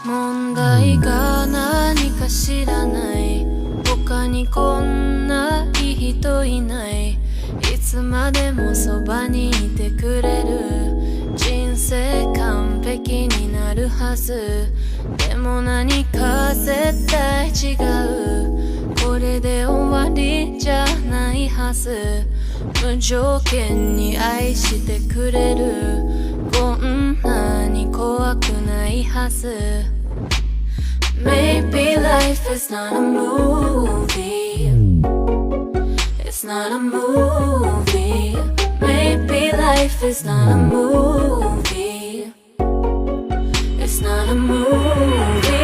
問題が何か知らない。他にこんないい人いない。いつまでもそばにいてくれる。人生完璧になるはず。でも何か絶対違う。これで終わりじゃないはず。無条件に愛してくれる。こんなに怖くないはず。Maybe life is not a movie. It's not a movie. Maybe life is not a movie. It's not a movie.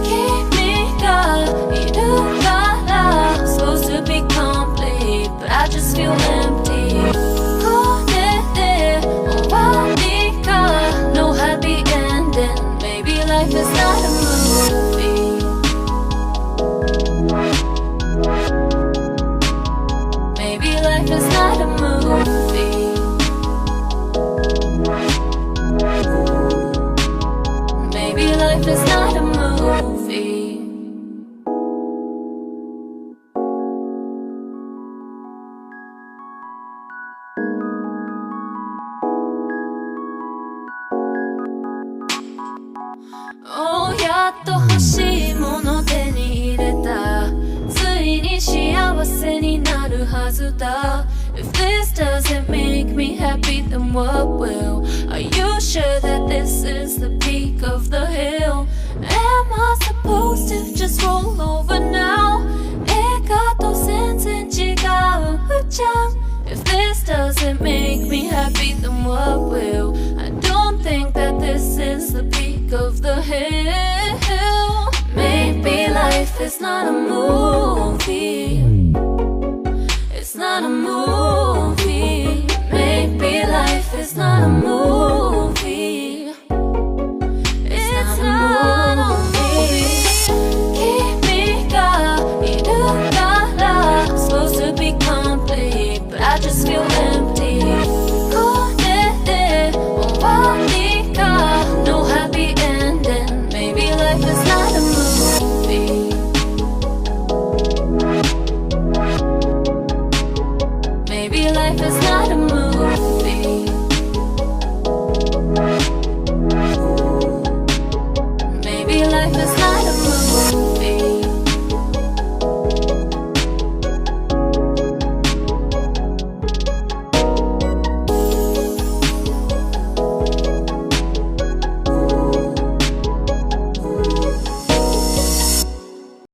君がいるから supposed to be complete, but I just feel empty. これで終わりか No happy ending. Maybe life is not a movie. Maybe life is not a movie. Maybe life is not a movie. Oh, やっと欲しいもの手に入れた。ついに幸せになるはずだ。If this doesn't make me happy, then what will? Are you sure that this is the peak of the hill? Am I supposed to just roll over now? 映画と全然違うじゃん。If this doesn't make me happy, then what will? I don't think that this is the peak of the hill. Maybe life is not a movie. It's not a movie. Maybe life is not a movie.